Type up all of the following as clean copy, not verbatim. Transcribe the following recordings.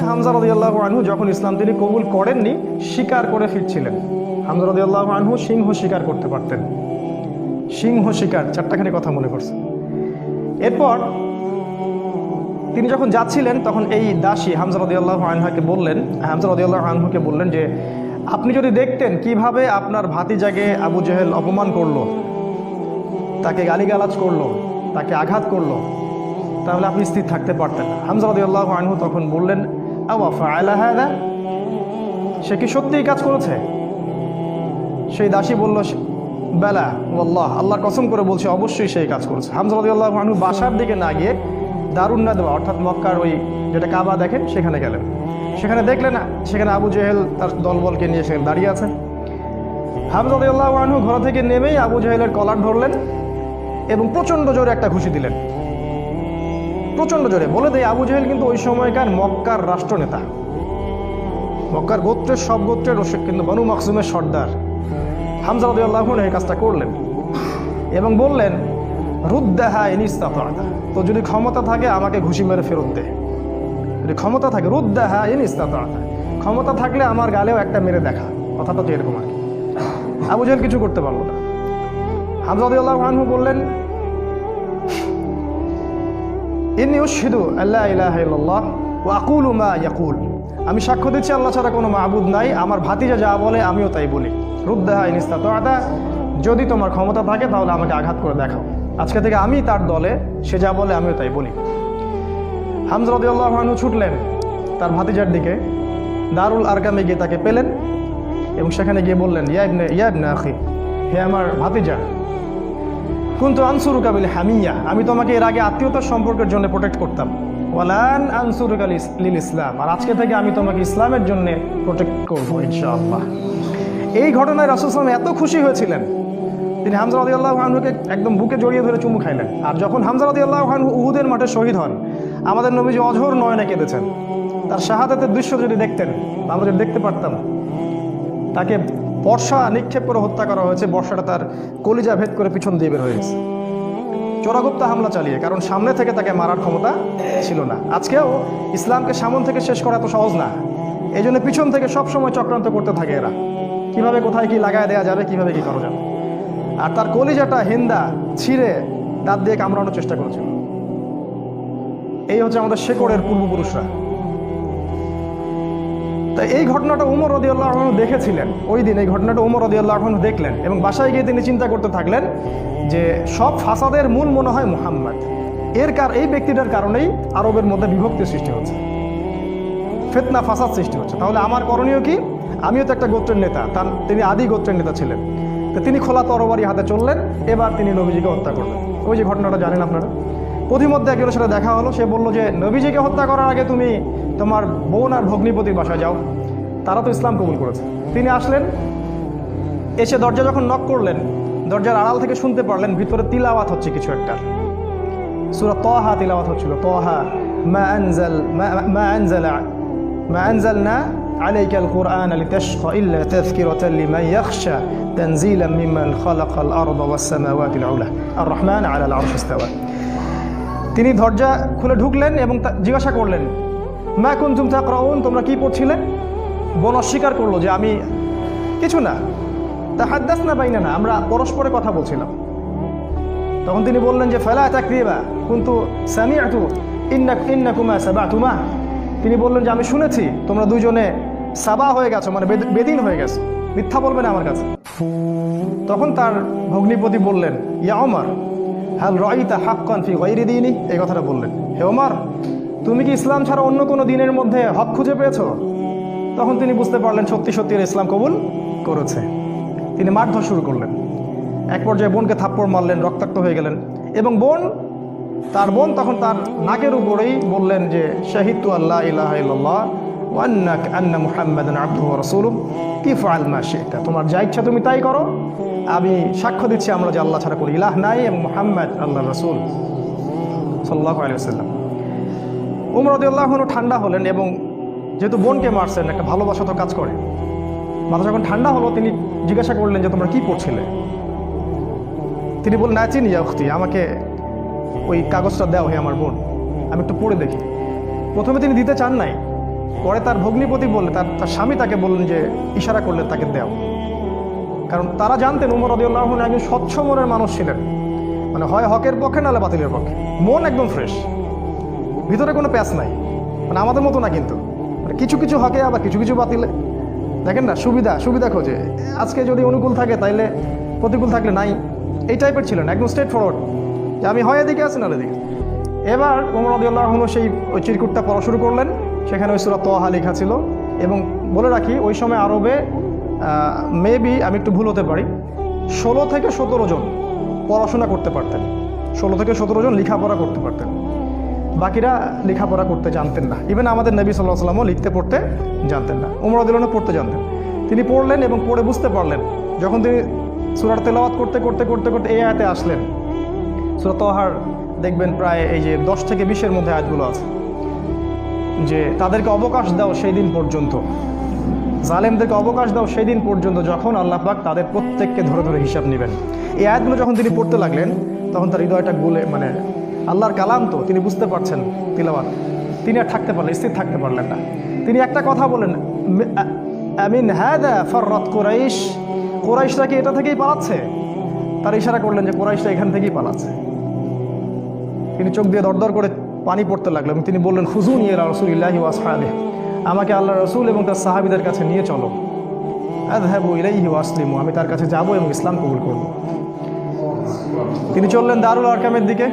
হামজা রাদিয়াল্লাহু আনহু যখন ইসলাম তিনি কবুল করেননি, শিকার করে ফিরছিলেন। হামজা রাদিয়াল্লাহু আনহু সিংহ শিকার করতে পারতেন। সিংহ শিকার, চারটাখানি কথা মনে করছে। এরপর তিনি যখন যাচ্ছিলেন তখন এই দাসী হামজা রাদিয়াল্লাহু আনহুকে বললেন যে আপনি যদি দেখতেন কিভাবে আপনার ভাতিজাকে আবু জেহেল অপমান করলো, তাকে গালিগালাজ করলো, তাকে আঘাত করলো, তাহলে আপনি স্থির থাকতে পারতেন না। হামজা রাদিয়াল্লাহু আনহু তখন বললেন, আওয়া ফাআলা হাযা, সে কি সত্যিই কাজ করেছে? সেই দাসী বলল, বেলা ওয়াল্লাহ, আল্লাহর কসম করে বলছে অবশ্যই সেই কাজ করেছে। হামজা রাদিয়াল্লাহু আনহু বাসার দিকে না গিয়ে দারুন নাদওয়া অর্থাৎ মক্কার ওই যেটা কাবা দেখেন সেখানে গেলেন। সেখানে দেখলেন সেখানে আবু জেহেল তার দলবলকে নিয়ে সেখানে দাঁড়িয়ে আছে। হামজা রাদিয়াল্লাহু আনহু ঘর থেকে নেমেই আবু জেহেলের কলার ধরলেন এবং প্রচণ্ড জোরে একটা ঘুষি দিলেন, প্রচণ্ড জোরে। বলে দেয় আবু জেহেল কিন্তু ওই সময়কার মক্কার রাষ্ট্রনেতা, মক্কার গোত্রের সব গোত্রের কিন্তু বনু মাখজুমের সর্দার। হামজা রাদিয়াল্লাহু আনহু এই কাজটা করলেন এবং বললেন, রুদ্দাহা ইন ইসতাতা, তো যদি ক্ষমতা থাকে আমাকে ঘুষি মেরে ফেরত দে। যদি ক্ষমতা থাকে, রুদ্দাহা ইন ইসতাতা, ক্ষমতা থাকলে আমার গালেও একটা মেরে দেখা, কথাটা তো এরকম আর কি। আবু জেহেল কিছু করতে পারলো না। হামজা রাদিয়াল্লাহু আনহু বললেন, ইন্নী উশহিদু আল্লা ইলাহা ইল্লাল্লাহ ওয়া আকুলু মা ইয়াকুল, আমি সাক্ষ্য দিচ্ছি আল্লাহ ছাড়া কোনো মাবুদ নাই, আমার ভাতিজা যা বলে আমিও তাই বলি। রুদ্দাহা ইন ইসতাতা, যদি তোমার ক্ষমতা থাকে তাহলে আমাকে আঘাত করে দেখাও, আজকে থেকে আমি তার দলে, সে যা বলে আমিও তাই বলি। হামজা রাদিয়াল্লাহু আনহু ছুটলেন তার ভাতিজার দিকে, দারুল আরকামে গিয়ে তাকে পেলেন এবং সেখানে গিয়ে বললেন, ইয়া ইবনে আখি, হে আমার ভাতিজা, কুনতু আনসুরুকা বিল হামিয়া, আমি তোমাকে এর আগে আত্মীয়তার সম্পর্কের জন্য প্রোটেক্ট করতাম, ওয়ালান আনসুরুকা লিল ইসলাম, আর আজকে থেকে আমি তোমাকে ইসলামের জন্য প্রোটেক্ট করবো ইনশাআল্লাহ। এই ঘটনায় রাসূল সাল্লাল্লাহু আলাইহি ওয়াসাল্লাম এত খুশি হয়েছিলেন, তিনি হামজা রাদিয়াল্লাহু আনহুকে একদম বুকে জড়িয়ে ধরে চুমু খাইলেন। আর যখন হামজা রাদিয়াল্লাহু আনহু উহুদের মাঠে শহীদ হন, আমাদের নবীজি অঝোর নয়নে কেঁদেছেন। তার শাহাদাতের দৃশ্য যদি দেখতেন, আমরা যদি দেখতে পারতাম, তাকে বর্ষা নিক্ষেপ করে হত্যা করা হয়েছে, বর্ষাটা তার কলিজা ভেদ করে পিছন দিয়ে বের হয়েছে, চোরাগুপ্তা হামলা চালিয়ে, কারণ সামনে থেকে তাকে মারার ক্ষমতা ছিল না। আজকেও ইসলামকে সামনে থেকে শেষ করা এত সহজ না, এই জন্য পিছন থেকে সবসময় চক্রান্ত করতে থাকে এরা, কিভাবে কোথায় কি লাগায় দেওয়া যাবে, কিভাবে কি করা যাবে। আর তার কলিজাটা হিন্দা ছিঁড়ে দাঁত দিয়ে কামড়ানোর চেষ্টা করেছিল। এই হচ্ছে আমাদের শেকড়ের পূর্বপুরুষরা। তাই এই ঘটনাটা উমর রাদিয়াল্লাহু আনহু দেখেছিলেন ওই দিন, এই ঘটনাটা উমর রাদিয়াল্লাহু আনহু দেখলেন এবং বাসায় গিয়ে তিনি চিন্তা করতে থাকলেন যে সব ফাসাদের মূল মনে হয় মুহাম্মদ, এই ব্যক্তিটার কারণেই আরবের মধ্যে বিভক্তি সৃষ্টি হচ্ছে, ফিতনা ফাসাদ সৃষ্টি হচ্ছে। তাহলে আমার করণীয় কি? আমিও তো একটা গোত্রের নেতা, তিনি আদি গোত্রের নেতা ছিলেন, তো তিনি খোলা তরবারি হাতে চললেন, এবার তিনি নবীজিকে হত্যা করলেন। ওই যে ঘটনাটা জানেন আপনারা, পথিমধ্যে একজনের সাথে দেখা হলো, সে বলল যে নবীজিকে হত্যা করার আগে তুমি তোমার বোন আর ভগ্নিপতির বাসায় যাও, তারা তো ইসলাম কবুল করেছে। তিনি আসলেন, এসে দরজা যখন নক করলেন, দরজার আড়াল থেকে শুনতে পারলেন ভিতরে তিলাওয়াত হচ্ছে কিছু একটা, সূরা তাহা তিলাওয়াত হচ্ছিল, তাহা মা আনজালনা আলাইকাল কুরআনা লিতাশকা ইল্লা তাযকিরাতাল লিমান ইয়াখশা তানজিলাম মিম্মান খালাকাল আরদা ওয়াস সামাওয়াতিল উলা আর রহমান আলাল আরশি ইস্তাওয়া। তিনি দরজা খুলে ঢুকলেন এবং জিজ্ঞাসা করলেন, মা কুনতুম তাকরাউন, তোমরা কি পড়ছিলে? বোন অস্বীকার করলো যে আমি কিছু না, তাহাদ্দাসনা বাইনানা, আমরা পরস্পরে কথা বলছিলাম। তখন তিনি বললেন যে ফালা তাকযিবা কুনতু সামি'তু ইন্নাকুমা সাবাতুমা, তিনি বললেন যে আমি শুনেছি তোমরা দুইজনে সাবা হয়ে গেছো, মানে বেদিন হয়ে গেছো, মিথ্যা বলবে না আমার কাছে। তখন তার ভগ্নিপতি বললেন, ইয়া ওমর হাল রাইতা হাক্কান ফি গায়রি দীনি, এই কথাটা বললেন, হে ওমর তুমি কি ইসলাম ছাড়া অন্য কোনো দিনের মধ্যে হক খুঁজে পেয়েছো? তখন তিনি বুঝতে পারলেন সত্যি সত্যি ইসলাম কবুল করেছে। তিনি মারধর শুরু করলেন, এক পর্যায়ে বোনকে থাপ্পড় মারলেন, রক্তাক্ত হয়ে গেলেন এবং তার বোন তখন তার নাকের উপরেই বললেন যে শাহিদতু আল্লা ইলাহা ইল্লাল্লাহ ওয়া আন্না মুহাম্মাদান আবদুহু ওয়া রাসূলুহু ইফআল মা শি'তা, তোমার যা ইচ্ছা তুমি তাই করো, আমি সাক্ষ্য দিচ্ছি আমরা যে আল্লাহ ছাড়া কোনো ইলাহ নাই এবং মুহাম্মদ আল্লাহর রাসূল সাল্লাল্লাহু আলাইহি ওয়াসাল্লাম। উমর রাদিয়াল্লাহু আনহু ঠান্ডা হলেন এবং যেহেতু বোনকে মারছেন, একটা ভালোবাসা তো কাজ করে, মাথা যখন ঠান্ডা হলো তিনি জিজ্ঞাসা করলেন যে তোমরা কি পড়ছিলে? তিনি বললেন, নাচিন ইয়া উখতি, আমাকে ওই কাগজটা দাও হে আমার বোন, আমি একটু পড়ে দেখি। প্রথমে তিনি দিতে চান নাই, পরে তার ভগ্নিপতি বললেন, তার স্বামী তাকে বললেন যে ইশারা করলেন তাকে দেও, কারণ তারা জানতেন উমর রাদিয়াল্লাহু আনহু একজন স্বচ্ছ মনের মানুষ ছিলেন, মানে হয় হকের পক্ষে নাহলে বাতিলের পক্ষে, মন একদম ফ্রেশ, ভিতরে কোনো প্যাচ নাই, মানে আমাদের মতো না কিন্তু, মানে কিছু কিছু হকে আবার কিছু কিছু বাতিলে, দেখেন না সুবিধা খোঁজে, আজকে যদি অনুকূল থাকে তাইলে প্রতিকূল থাকলে নাই, এই টাইপের ছিলেন, একদম স্ট্রেট ফরওয়ার্ড যে আমি হয় এদিকে আছি না এদিকে। এবার ওমর রাদিয়াল্লাহু আনহু সেই ওই চিরকুটটা পড়া শুরু করলেন, সেখানে ওই সূরা তাহা লেখা ছিল, এবং বলে রাখি ওই সময় আরবে মেবি আমি একটু ভুল হতে পারি, 16 থেকে 17 জন পড়াশোনা করতে পারতেন, 16 থেকে 17 জন লেখাপড়া করতে পারতেন, বাকিরা লেখাপড়া করতে জানতেন না। ইভেন আমাদের নবী সাল্লাল্লাহু আলাইহি ওয়াসাল্লামও লিখতে পড়তে জানতেন না, ওমর রাদিয়াল্লাহু আনহু পড়তে জানতেন। তিনি পড়লেন এবং পড়ে বুঝতে পারলেন, যখন তিনি সূরার তেলাওয়াত করতে করতে করতে করতে এই আয়াতে আসলেন, সূরা তাহার দেখবেন প্রায় এই যে 10 থেকে 20-এর মধ্যে আয়াতগুলো আছে, যে তাদেরকে অবকাশ দাও সেই দিন পর্যন্ত, জালেমদেরকে অবকাশ দাও সেই দিন পর্যন্ত যখন আল্লাহ পাক তাদের প্রত্যেককে ধরে ধরে হিসাব নেবেন। এই আয়াতগুলো যখন তিনি পড়তে লাগলেন তখন তার হৃদয়টা গলে, মানে আল্লাহর কালাম তো তিনি বুঝতে পারছেন তিলাওয়াত, তিনি আর থাকতে পারলেন, স্থির থাকতে পারলেন না। তিনি একটা কথা বলেন, আমিন হাদা ফাররাত কুরাইশ, কুরাইশরা কি এটা থেকেই পালাচ্ছে? তার ইশারা করলেন যে কুরাইশরা এখান থেকেই পালাচ্ছে। তিনি চোখ দিয়ে দরদর করে পানি পড়তে লাগলেন এবং তিনি বললেন, খুজুনি ইলা রাসূলিল্লাহি ওয়া আসহাবিহি, আমাকে আল্লাহ রসুল এবং তার সাহাবীদের কাছে নিয়ে চলো, আযহাবু ইলাইহি ওয়া আসলিমু, আমি তার কাছে যাব এবং ইসলাম কবুল করব। তিনি চললেন দারুল আরকামের দিকে,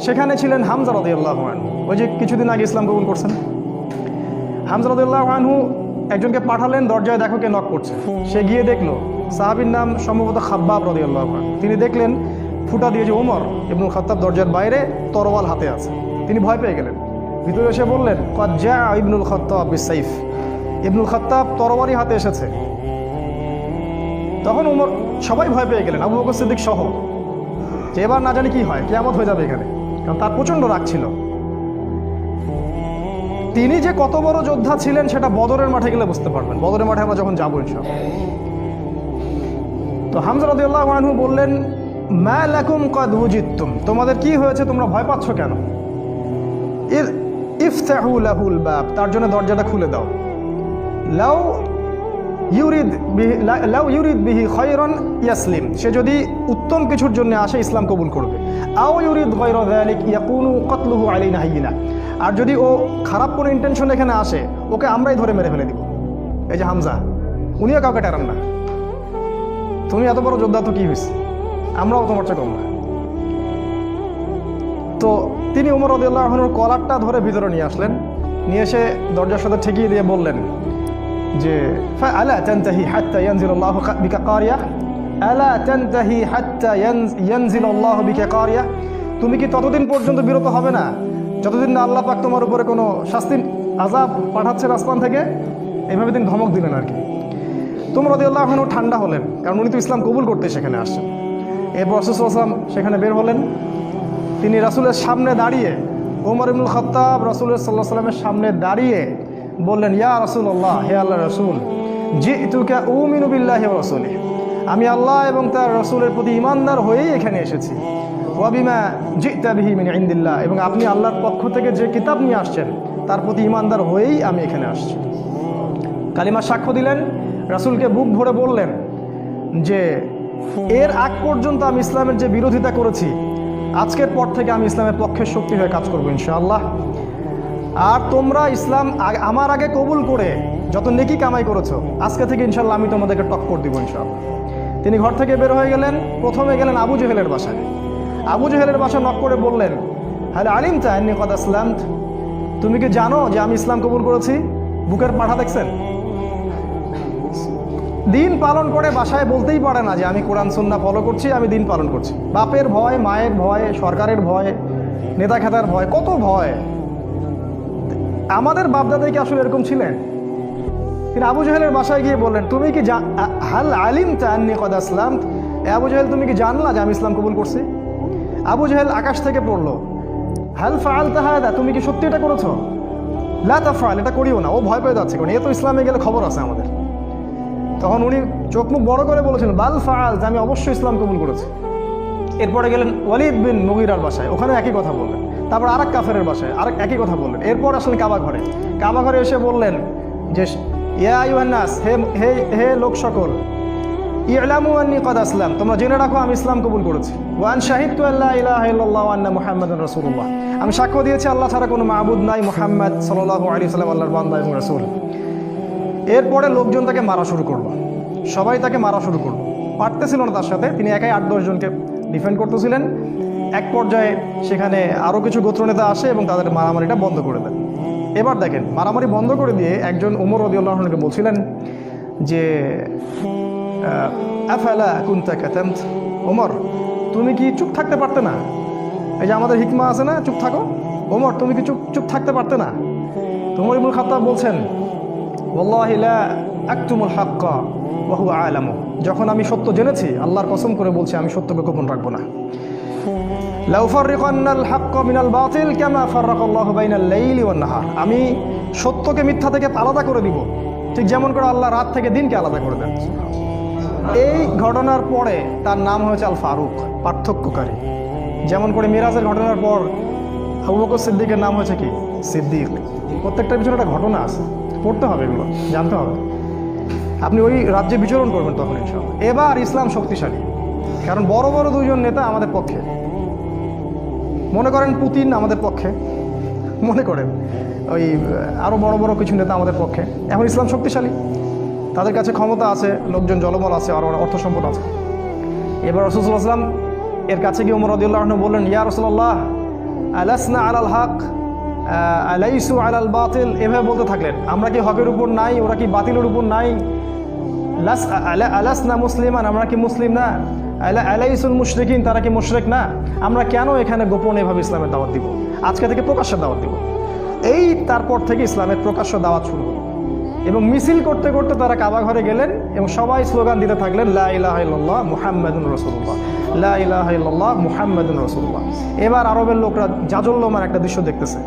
সেখানে ছিলেন হামজা রাদিয়াল্লাহু আনহু, ওই যে কিছুদিন আগে ইসলাম কবুল করছেন। হামজা রাদিয়াল্লাহু আনহু একজনকে পাঠালেন, দরজায় দেখো কে নক করছে। সে গিয়ে দেখলো, সাহাবীর নাম সম্ভবত খাব্বাব রাদিয়াল্লাহু আনহু। তিনি দেখলেন ফুটা দিয়ে যে ওমর ইবনুল খাত্তাব দরজার বাইরে তরোয়াল হাতে আছে। তিনি ভয় পেয়ে গেলেন, ভিতরে এসে বললেন, ক্বাদ জাআ ইবনুল খাত্তাব বিসাইফ, ইবনুল খাত্তাব তরবারি হাতে এসেছে। তখন ওমর, সবাই ভয় পেয়ে গেলেন, আবু বকর সিদ্দিক সহ, যে এবার না জানি কি হয়, কিয়ামত হয়ে যাবে এখানে, কারণ তার প্রচণ্ড রাগ ছিল। তিনি যে কত বড় যোদ্ধা ছিলেন সেটা বদরের মাঠে গেলে বুঝতে পারবেন, বদরের মাঠে আমরা যখন যাবো ইনশাআল্লাহ। তো হামজা রাদিয়াল্লাহু আনহু বললেন, মা লাকুম ক্বাদ ওয়াজিদতুম, তোমাদের কি হয়েছে, তোমরা ভয় পাচ্ছ কেন? ইফতাহু লাহুল বাব, তার জন্য দরজাটা খুলে দাও। লাউ ইউরিদ বিহি খায়রান ইয়াসলিম, সে যদি উত্তম কিছুর জন্য আসে ইসলাম কবুল করবে। আও ইউরিদ গায়রা যালিক ইয়াকুনু কতলুহু আলাইনা হাইয়িনা, আর যদি ও খারাপ কোনো ইন্টেনশন এখানে আসে, ওকে আমরাই ধরে মেরে ফেলে দিব। এই যে হামজা, উনিও কাউকে টারান না, তুমি এত বড় যোদ্ধা তো কি হয়েছে, আমরাও তোমার চেয়ে কম না। তো তিনি ওমর রাদিয়াল্লাহু আনহুর কলারটা ধরে ভিতরে নিয়ে আসলেন, নিয়ে এসে দরজার সাথে ঠেকিয়ে দিয়ে বললেন যে আলা তানতাহি হাত্তা ইয়ানজিলাল্লাহু বিকা কারিয়া, আলা তানতাহি হাত্তা ইয়ানজিলাল্লাহু বিকা কারিয়া, তুমি কি ততদিন পর্যন্ত বিরত হবে না যতদিন না আল্লাহ পাক তোমার উপরে কোনো শাস্তি আযাব পাঠাচ্ছেন আসমান থেকে? এইভাবে তিনি ধমক দিলেন আর কি। তো ওমর রাদিয়াল্লাহু আনহু ঠান্ডা হলেন, কারণ উনি তো ইসলাম কবুল করতে সেখানে আসছেন। এরপর রাসূল সাল্লাল্লাহু আলাইহি ওয়াসাল্লাম সেখানে বের হলেন, তিনি রাসূলের সামনে দাঁড়িয়ে, ওমর ইবনুল খাত্তাব রাসূলের সাল্লাল্লাহু আলাইহি ওয়াসাল্লামের সামনে দাঁড়িয়ে বললেন, ইয়া রাসূলুল্লাহ, হে আল্লাহর রাসূল, জিতুকা উমিনু বিল্লাহি ওয়া রাসূলিহি, আমি আল্লাহ এবং তার রাসূলের প্রতি ঈমানদার হয়েই এখানে এসেছি। ওয়া বিমা জিতা বিহি মিন ইনদিল্লাহ, এবং আপনি আল্লাহর পক্ষ থেকে যে কিতাব নিয়ে আসছেন তার প্রতি ঈমানদার হয়েই আমি এখানে আসছি। কালিমা সাক্ষ্য দিলেন, রাসূলকে বুক ভরে বললেন যে এর আগ পর্যন্ত আমি ইসলামের যে বিরোধিতা করেছি, আজকের পর থেকে আমি ইসলামের পক্ষের শক্তি হয়ে কাজ করবো ইনশাআল্লাহ। আর তোমরা ইসলাম আমার আগে কবুল করে যত নেকি কামাই করেছো, আজকে থেকে ইনশাআল্লাহ আমি তোমাদেরকে টক্কর দিব ইনশাআল্লাহ। তিনি ঘর থেকে বের হয়ে গেলেন, প্রথমে গেলেন আবু জেহেলের বাসায়। আবু জেহেলের বাসা নক করে বললেন, হ্যালো আলিমতা আন্নী ক্বাদ আসলামত, তুমি কি জানো যে আমি ইসলাম কবুল করেছি? বুকের পাঠা দেখছেন, দিন পালন করে বাসায় বলতেই পারে না যে আমি কোরআন সুন্নাহ ফলো করছি, আমি দিন পালন করছি। বাপের ভয়, মায়ের ভয়, সরকারের ভয়, নেতা খেতার ভয়, কত ভয়। আমাদের বাপদাদাই কি আসলে এরকম ছিলেন? তিনি আবু জেহেলের বাসায় গিয়ে বললেন, তুমি কি হাল আলিমতা আন্নী ক্বাদ আসলামত, আবু জেহেল তুমি কি জানলা যে আমি ইসলাম কবুল করছি? আবু জেহেল আকাশ থেকে পড়লো, হাল ফাআলতা হাদা, তুমি কি সত্যি এটা করেছো? লা তাফআল, এটা করিও না। ও ভয় পেয়ে যাচ্ছে, কারণ এ তো ইসলামে গেলে খবর আছে আমাদের। তখন উনি চোখ মুখ বড় করে বলেছেন, বাল ফাআল, আমি অবশ্যই ইসলাম কবুল করেছি। এরপরে গেলেন ওয়ালিদ বিন মুগীরার বাসায়, ওখানে একই কথা বললেন। তারপর আরেক কাফেরের বাসায় আরেক একই কথা বললেন। এরপর আসলে কাবা ঘরে এসে বললেন যে ইয়া আইয়ুহান নাস, হে হে হে লোক সকল, ই'লামু আন্নী ক্বাদ আসলাম, তোমরা জেনে রাখো আমি ইসলাম কবুল করেছি। ওয়া আন শাহিদতু আল্লা ইলাহা ইল্লাল্লাহ ওয়া আন্না মুহাম্মাদান রাসূলুল্লাহ, আমি সাক্ষ্য দিয়েছি আল্লাহ ছাড়া কোনো মাবুদ নাই, মুহাম্মদ সাল্লাল্লাহু আলাইহি ওয়াসাল্লাম আল্লাহর বান্দা এবং রাসূল। এরপরে লোকজন তাকে মারা শুরু করলো, সবাই তাকে মারা শুরু করলো, পারতেছিল না তার সাথে, তিনি একাই 8-10 জনকে ডিফেন্ড করতেছিলেন। এক পর্যায়ে সেখানে আরও কিছু গোত্রনেতা আসে এবং তাদের মারামারিটা বন্ধ করে দেন। এবার দেখেন, মারামারি বন্ধ করে দিয়ে একজন ওমর রাদিয়াল্লাহু আনহুকে বলছিলেন যে আফালা কুনতা কাতামত, ওমর তুমি কি চুপ থাকতে পারতে না? এই যে আমাদের হিকমা আছে না, চুপ থাকো, ওমর তুমি কি চুপ থাকতে পারতে না? ওমর ইবনুল খাত্তাব বলছেন ওয়াল্লাহি লা আকতুমুল হাক্কা ওয়া হুয়া আলামু, যখন আমি সত্য জেনেছি আল্লাহর কসম করে বলছি আমি সত্যকে গোপন রাখবো না। লাউ ফাররিকান্নাল হাক্কা মিনাল বাতিল কামা ফাররাকাল্লাহু বাইনাল লাইলি ওয়ান নাহার, আমি সত্যকে মিথ্যা থেকে আলাদা করে দিব ঠিক যেমন করে আল্লাহ রাত থেকে দিনকে আলাদা করে দেন। এই ঘটনার পরে তার নাম হয়েছে আল ফারুক, পার্থক্যকারী। যেমন করে মিরাজের ঘটনার পর আবু বকর সিদ্দিকের নাম হয়েছে কি? সিদ্দিক। প্রত্যেকটার পিছনে একটা ঘটনা আছে, পড়তে হবে, এগুলো জানতে হবে। আপনি ওই রাজ্যে বিচরণ করবেন তখন ইনশাআল্লাহ। এবার ইসলাম শক্তিশালী, কারণ বড় বড় দুইজন নেতা আমাদের পক্ষে। মনে করেন পুতিন আমাদের পক্ষে, মনে করেন ওই আরও বড় বড় কিছু নেতা আমাদের পক্ষে। এখন ইসলাম শক্তিশালী, তাদের কাছে ক্ষমতা আছে, লোকজন জলবল আছে, আর অর্থ সম্পদ আছে। এবার রাসূল সাল্লাল্লাহু আলাইহি ওয়াসাল্লাম এর কাছে গিয়ে ওমর রাদিয়াল্লাহু আনহু বললেন, ইয়া রাসূলুল্লাহ আলাসনা আলাল হক আলাইসু আলাল বাতিল, এভাবে বলতে থাকলেন, আমরা কি হকের উপর নাই, ওরা কি বাতিলের উপর নাই? আলাসনা মুসলিমান, আমরা কি মুসলিম না? আলাইসুল মুশরিকিন, তারা কি মুশরিক না? আমরা কেন এখানে গোপনে এভাবে ইসলামের দাওয়াত দিব? আজকে থেকে প্রকাশ্যে দাওয়াত দিব। এই তারপর থেকে ইসলামের প্রকাশ্য দাওয়াত শুরু হলো এবং মিছিল করতে করতে তারা কাবা ঘরে গেলেন এবং সবাই স্লোগান দিতে থাকলেন লা ইলাহা ইল্লাল্লাহ মুহাম্মাদুর রাসূলুল্লাহ, লা ইলাহা ইল্লাল্লাহ মুহাম্মাদুর রাসূলুল্লাহ। এবার আরবের লোকরা জাজল্যমান একটা দৃশ্য দেখতেছে,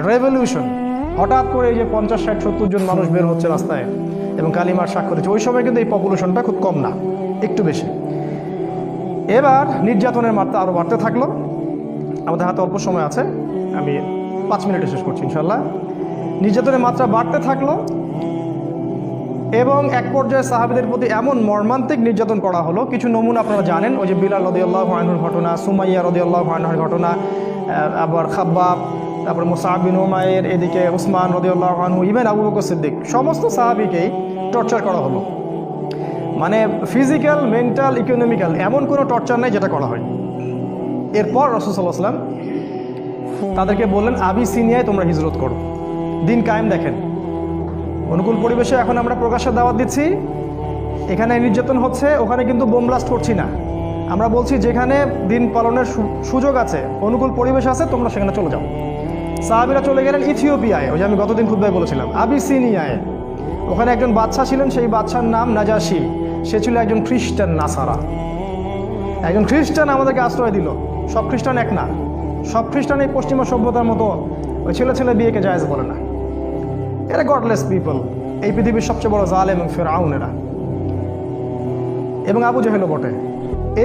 রেভলিউশন। হঠাৎ করে এই যে 50, 60, 70 জন মানুষ বের হচ্ছে রাস্তায় এবং কালিমার স্বাক্ষর দিচ্ছে। ওই সময় কিন্তু এই পপুলেশনটা খুব কম না, একটু বেশি। এবার নির্যাতনের মাত্রা আরও বাড়তে থাকলো। আমাদের হাতে অল্প সময় আছে, আমি 5 মিনিটে শেষ করছি ইনশাল্লাহ। নির্যাতনের মাত্রা বাড়তে থাকলো এবং এক পর্যায়ে সাহাবীদের প্রতি এমন মর্মান্তিক নির্যাতন করা হলো। কিছু নমুনা আপনারা জানেন, ওই যে বিলাল রাদিয়াল্লাহু আনহুর ঘটনা, সুমাইয়া রাদিয়াল্লাহু আনহার ঘটনা, আবার খাব্বাব, তারপরে মুসআব বিন উমাইর, এদিকে উসমান রাদিয়াল্লাহু আনহু, ইভেন আবু বকর সিদ্দিক, সমস্ত সাহাবীকেই টর্চার করা হলো। মানে ফিজিক্যাল, মেন্টাল, ইকোনমিক্যাল, এমন কোনো টর্চার নাই যেটা করা হয়। এরপর রাসূল সাল্লাল্লাহু আলাইহি ওয়াসাল্লাম তাদেরকে বললেন আবিসিনিয়ায় তোমরা হিজরত করো, দিন কায়েম। দেখেন, অনুকূল পরিবেশে এখন আমরা প্রকাশ্যে দাওয়াত দিচ্ছি, এখানে নির্যাতন হচ্ছে, ওখানে কিন্তু বোম ব্লাস্ট করছি না। আমরা বলছি যেখানে দিন পালনের সুযোগ আছে, অনুকূল পরিবেশ আছে, তোমরা সেখানে চলে যাও। সাহাবীরা চলে গেলেন ইথিওপিয়ায়, ওই যে আমি গতদিন খুতবায় বলেছিলাম, আবিসিনিয়ায়। ওখানে একজন বাদশা ছিলেন, সেই বাদশার নাম নাজাশি। সে ছিল একজন খ্রিস্টান, নাসারা। একজন খ্রিস্টান আমাদেরকে আশ্রয় দিল। সব খ্রিস্টান এক না, সব খ্রিস্টান এই পশ্চিমা সভ্যতার মতো ওই ছেলে ছেলে বিয়েকে জায়েজ বলে না। এরা গডলেস পিপল, এই পৃথিবীর সবচেয়ে বড় জালেম এবং ফেরাউন এরা, এবং আবু জেহেলও বটে।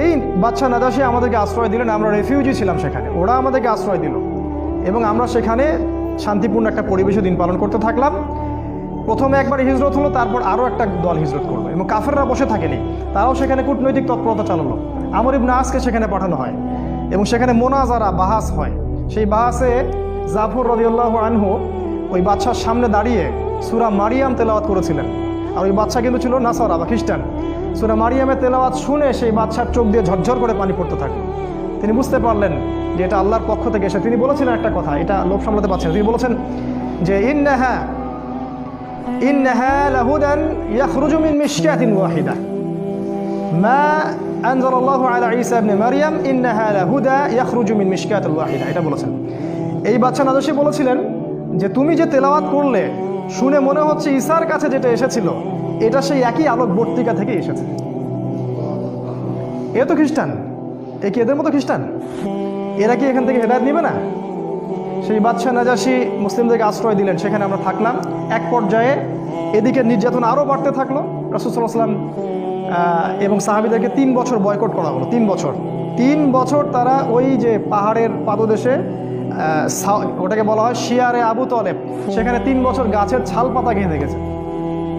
এই বাদশা নাজাশি আমাদেরকে আশ্রয় দিলেন, আমরা রেফিউজি ছিলাম সেখানে, ওরা আমাদেরকে আশ্রয় দিল এবং আমরা সেখানে শান্তিপূর্ণ একটা পরিবেশে দিন পালন করতে থাকলাম। প্রথমে একবার হিজরত হলো, তারপর আরও একটা দল হিজরত করলো এবং কাফেররা বসে থাকেনি, তারাও সেখানে কূটনৈতিক তৎপরতা চালালো। আমর ইবনে আসকে সেখানে পাঠানো হয় এবং সেখানে মোনাজারা, বাহাস হয়। সেই বাহাসে জাফর রাদিয়াল্লাহু আনহু ওই বাদশার সামনে দাঁড়িয়ে সূরা মারিয়াম তেলাওয়াত করেছিলেন। আর ওই বাদশা কিন্তু ছিল নাসারা বা খ্রিস্টান। সূরা মারিয়ামের তেলাওয়াত শুনে সেই বাদশার চোখ দিয়ে ঝরঝর করে পানি পড়তে থাকলো। তিনি বুঝতে পারলেন যে এটা আল্লাহর পক্ষ থেকে এসে। তিনি বলেছিলেন একটা কথা, এটা লোভ সামলাতে পারছেন। তিনি বলেছেন যে ইন্নাহা লাহুদান ইয়াখরুজু মিন মিশকাতিন ওয়াহিদা মা আনজালাল্লাহু আলা ঈসা ইবনে মারইয়াম ইন্নাহা লাহুদা ইয়াখরুজু মিন মিশকাতিল ওয়াহিদা, এটা বলেছেন। এই বাদশা নাজাশী বলেছিলেন যে তুমি যে তেলাওয়াত করলে শুনে মনে হচ্ছে ঈসার কাছে যেটা এসেছিল এটা সেই একই আলোকবর্তিকা থেকে এসেছে। এ তো খ্রিস্টান, এ কি এদের মতো খ্রিস্টান? এরা কি এখান থেকে হেদায়েত নিবে না? সেই বাদশা নাজাশী মুসলিমদেরকে আশ্রয় দিলেন, সেখানে আমরা থাকলাম। এক পর্যায়ে এদিকে নির্যাতন আরও বাড়তে থাকলো। রাসূল সাল্লাল্লাহু আলাইহি ওয়াসাল্লাম এবং সাহাবীদেরকে 3 বছর বয়কট করা হলো। 3 বছর তারা ওই যে পাহাড়ের পাদদেশে ওটাকে বলা হয় শিয়ারে আবু তলেব, সেখানে 3 বছর গাছের ছাল পাতা গেঁথে গেছে।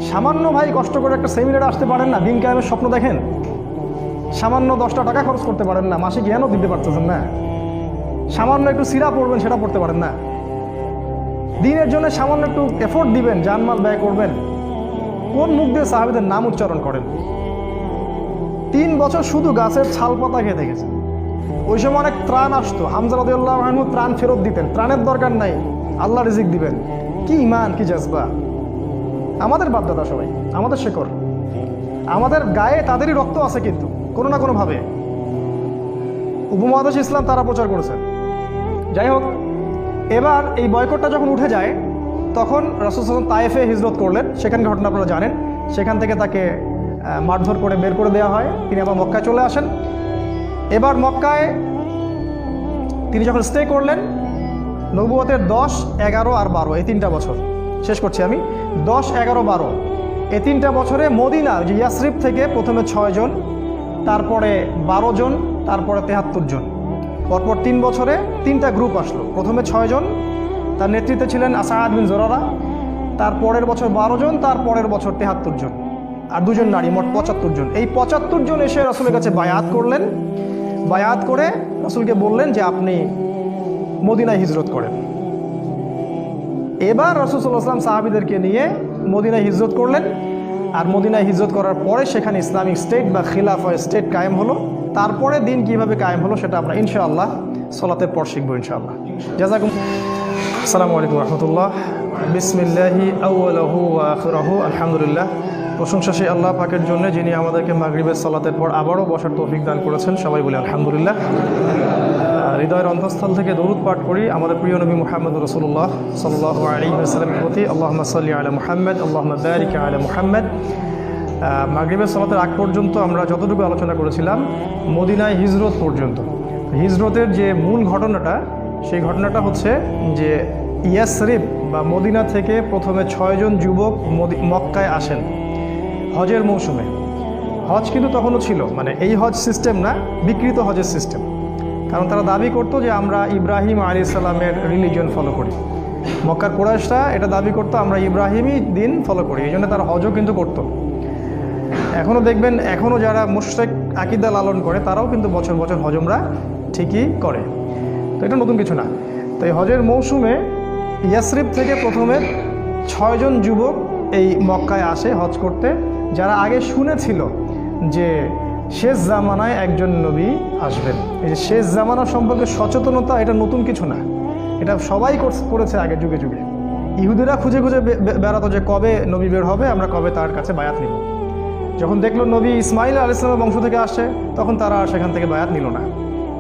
সামান্য ভাই কষ্ট করে একটা সেমিনারে আসতে পারেন না, দিন কায়েমের স্বপ্ন দেখেন, সামান্য 10টা টাকা খরচ করতে পারেন না, মাসে জ্ঞানও দিতে পারতেছেন না, সামান্য একটু সিরা পড়বেন সেটা পড়তে পারেন না, দিনের জন্য সামান্য একটু এফোর্ট দিবেন, জানমাল ব্যয় করবেন, কোন মুখ দিয়ে সাহাবীদের নাম উচ্চারণ করেন? 3 বছর শুধু গাছের ছাল পাতা খেয়ে দেখেছে। ওই সময় অনেক ত্রাণ আসতো, হামজা রাদিয়াল্লাহু আনহু ত্রাণ ফেরত দিতেন, ত্রাণের দরকার নাই, আল্লাহ রিজিক দিবেন। কি ইমান, কি জজবা! আমাদের বাপদাদা সবাই, আমাদের শেকড়, আমাদের গায়ে তাদেরই রক্ত আছে, কিন্তু কোনো না কোনোভাবে উপমহাদেশ ইসলাম তারা প্রচার করেছে। যাই হোক, এবার এই বয়কটটা যখন উঠে যায়, তখন রাসূল সাল্লাল্লাহু আলাইহি ওয়াসাল্লাম তায়েফে হিজরত করলেন। সেখানে ঘটনা আপনারা জানেন, সেখান থেকে তাকে মারধর করে বের করে দেওয়া হয়, তিনি আবার মক্কায় চলে আসেন। এবার মক্কায় তিনি যখন স্টে করলেন, নবুয়তের 10, 11 আর 12 এই 3টা বছর শেষ করছি আমি। 10, 11, 12 এই 3টা বছরে মদিনা যে ইয়াসরিব থেকে প্রথমে 6 জন, তারপরে 12 জন, তারপরে 73 জন, পরপর 3 বছরে 3টা গ্রুপ আসলো। প্রথমে 6 জন, তার নেতৃত্বে ছিলেন আসাদ বিন জোরারা, তারপরের বছর 12 জন, তারপরের বছর 73 জন, আর 2 জন নারী, মোট 75 জন। এই 75 জন এসে রাসূলের কাছে বায়াত করলেন। বায়াত করে রাসূলকে বললেন যে আপনি মদিনায় হিজরত করেন। এবার রাসূল সাল্লাল্লাহু আলাইহি ওয়াসাল্লাম সাহাবীদেরকে নিয়ে মদিনায় হিজরত করলেন। আর মদিনায় হিজরত করার পরে সেখানে ইসলামিক স্টেট বা খিলাফা স্টেট কায়েম হলো। তারপরে দিন কিভাবে কায়েম হলো সেটা আমরা ইনশাআল্লাহ সালাতের পর শিখবো ইনশাআল্লাহ। জাযাকুম। আসসালামু আলাইকুম ওয়া রাহমাতুল্লাহ। বিসমিল্লাহি আউয়ালুহু ওয়া আখিরুহু আলহামদুলিল্লাহ। প্রশংসা সেই আল্লাহ পাকের জন্য, যিনি আমাদেরকে মাগরিবের সালাতের পর আবারও বসার তৌফিক দান করেছেন। সবাই বলি আলহামদুলিল্লাহ। হৃদয়ের অন্তঃস্থল থেকে দরুদ পাঠ করি আমাদের প্রিয় নবী মুহাম্মদ রাসূলুল্লাহ সাল্লাল্লাহু আলাইহি ওয়াসাল্লামের প্রতি। আল্লাহুম্মা সাল্লি আলা মুহাম্মদ, আল্লাহুম্মা বারিক আলা মুহাম্মদ। মাগরিবের সালাতের আগ পর্যন্ত আমরা যতটুকু আলোচনা করেছিলাম মদিনায় হিজরত পর্যন্ত। হিজরতের যে মূল ঘটনাটা, সেই ঘটনাটা হচ্ছে যে ইয়াসরিব বা মদিনা থেকে প্রথমে 6 জন যুবক মক্কায় আসেন হজের মৌসুমে। হজ কিন্তু তখনও ছিল, মানে এই হজ সিস্টেম না, বিকৃত হজের সিস্টেম। কারণ তারা দাবি করতো যে আমরা ইব্রাহিম আলাইহিস সালামের রিলিজিয়ন ফলো করি। মক্কার কুরাইশরা এটা দাবি করতো আমরা ইব্রাহিমই দিন ফলো করি, এই জন্য তারা হজও কিন্তু করতো। এখনও দেখবেন, এখনও যারা মুশরিক আকীদা লালন করে তারাও কিন্তু বছর বছর হজমরা ঠিকই করে, তো এটা নতুন কিছু না। তো এই হজের মৌসুমে ইয়াসরিব থেকে প্রথমে 6 জন যুবক এই মক্কায় আসে হজ করতে, যারা আগে শুনেছিল যে শেষ জামানায় একজন নবী আসবেন। এই যে শেষ জামানা সম্পর্কে সচেতনতা, এটা নতুন কিছু না, এটা সবাই করেছে আগে যুগে যুগে। ইহুদিরা খুঁজে খুঁজে বেড়াতো যে কবে নবী বের হবে, আমরা কবে তার কাছে বায়াত নিব। যখন দেখলো নবী ইসমাইল আলাইহিস সালামের বংশ থেকে আসছে, তখন তারা আর সেখান থেকে বায়াত নিল না,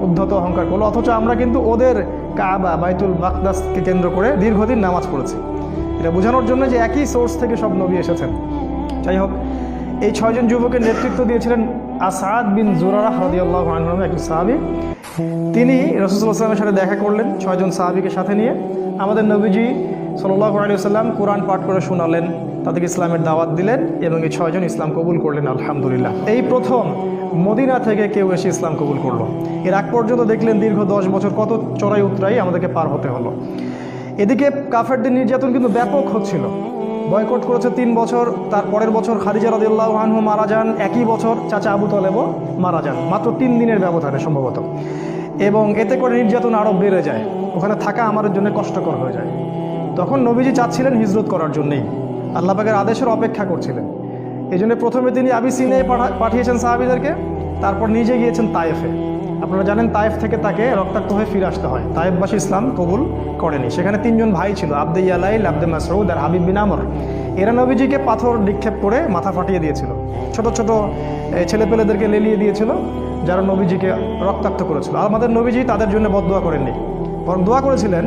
উদ্ধত অহংকার করলো। অথচ আমরা কিন্তু ওদের কাবা বাইতুল মাকদাসকে কেন্দ্র করে দীর্ঘদিন নামাজ পড়েছি। এটা বোঝানোর জন্য যে একই সোর্স থেকে সব নবী এসেছেন। যাই হোক, এই 6 জন যুবকের নেতৃত্ব দিয়েছিলেন আসাদ বিন জুরারাহ রাদিয়াল্লাহু আনহু নামে একজন সাহাবী। তিনি রাসূল সাল্লাল্লাহু আলাইহি ওয়াসাল্লামের সাথে দেখা করলেন 6 জন সাহাবীকে সাথে নিয়ে। আমাদের নবীজি সাল্লাল্লাহু আলাইহি ওয়াসাল্লাম কোরআন পাঠ করে শোনালেন, তাদেরকে ইসলামের দাওয়াত দিলেন এবং এই 6 জন ইসলাম কবুল করলেন আলহামদুলিল্লাহ। এই প্রথম মদিনা থেকে কেউ এসে ইসলাম কবুল করলো। এর আগ পর্যন্ত দেখলেন দীর্ঘ 10 বছর কত চড়াই উতরাই আমাদেরকে পার হতে হলো। এদিকে কাফেরদের নির্যাতন কিন্তু ব্যাপক হচ্ছিল। বয়কট করেছে 3 বছর, তার পরের বছর খাদিজা রাদিয়াল্লাহু আনহা মারা যান, একই বছর চাচা আবু তলেবও মারা যান, মাত্র 3 দিনের ব্যবধানে সম্ভবত। এবং এতে করে নির্যাতন আরও বেড়ে যায়, ওখানে থাকা আমাদের জন্য কষ্টকর হয়ে যায়। তখন নবীজি চাচ্ছিলেন হিজরত করার জন্যেই, আল্লাহ পাকের আদেশের অপেক্ষা করছিলেন। এই জন্য প্রথমে তিনি আবিসিনিয়ায় পাঠিয়েছেন সাহাবীদেরকে, তারপর নিজে গিয়েছেন তায়েফে। আপনারা জানেন তায়েফ থেকে তাকে রক্তাক্ত হয়ে ফিরে আসতে হয়। তায়েফবাসী ইসলাম কবুল করেনি। সেখানে 3 জন ভাই ছিল, আব্দে ইয়ালাইল, আব্দে মাসউদ আর হাবিব বিন আমর। এরা নবীজিকে পাথর নিক্ষেপ করে মাথা ফাটিয়ে দিয়েছিল, ছোট ছোট ছেলেপেলেদেরকে লেলিয়ে দিয়েছিল, যারা নবীজিকে রক্তাক্ত করেছিল। আর আমাদের নবীজি তাদের জন্য বদদোয়া করেননি, বরং দোয়া করেছিলেন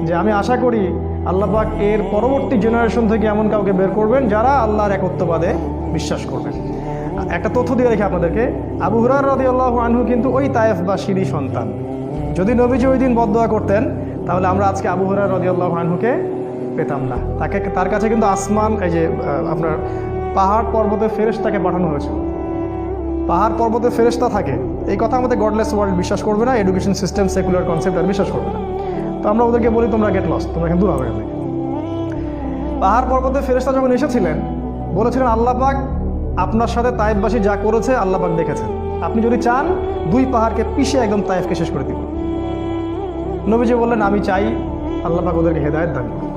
যে আমি আশা করি আল্লাহ পাক এর পরবর্তী জেনারেশন থেকে এমন কাউকে বের করবেন যারা আল্লাহর একত্ববাদে বিশ্বাস করবেন। একটা তথ্য দিয়ে রেখে আপনাদেরকে, আবু হুরায়রা রাদিয়াল্লাহু আনহু কিন্তু ওই তায়েফবাসীরই সন্তান। যদি নবীজি ওই দিন বদদোয়া করতেন, তাহলে আমরা আজকে আবু হুরায়রা রাদিয়াল্লাহু আনহুকে পেতাম না। তার কাছে কিন্তু আসমান, এই যে আপনার পাহাড় পর্বতে ফেরেশতাকে পাঠানো হয়েছে। পাহাড় পর্বতে ফেরেশতা থাকে, এই কথা আমাদের গডলেস ওয়ার্ল্ড বিশ্বাস করবে না, এডুকেশন সিস্টেম সেকুলার কনসেপ্ট আর বিশ্বাস করবে না। তো আমরা ওদেরকে বলি তোমরা গেট লস্ট, তোমরা এখানে দূর হবে। পাহাড় পর্বতে ফেরেশতা যখন এসেছিলেন বলেছিলেন আল্লাহ পাক আপনার সাথে তায়েফবাসী যা করেছে আল্লাহ পাক দেখেছেন, আপনি যদি চান 2 পাহাড়কে পিষে একদম তায়েফকে শেষ করে দিব। নবীজি বললেন আমি চাই, আল্লাহ পাক ওদেরকে হেদায়েত দান করুন।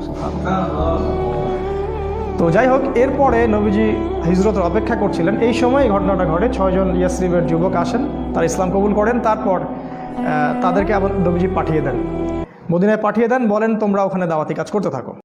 তো যাই হোক, এরপরে নবীজি হিজরতের অপেক্ষা করছিলেন, এই সময় ঘটনাটা ঘটে। 6 জন ইয়াসরিবের যুবক আসেন, তারা ইসলাম কবুল করেন। তারপর তাদেরকে আবার নবীজি পাঠিয়ে দেন, মদিনায় পাঠিয়ে দেন, বলেন তোমরা ওখানে দাওয়াতি কাজ করতে থাকো।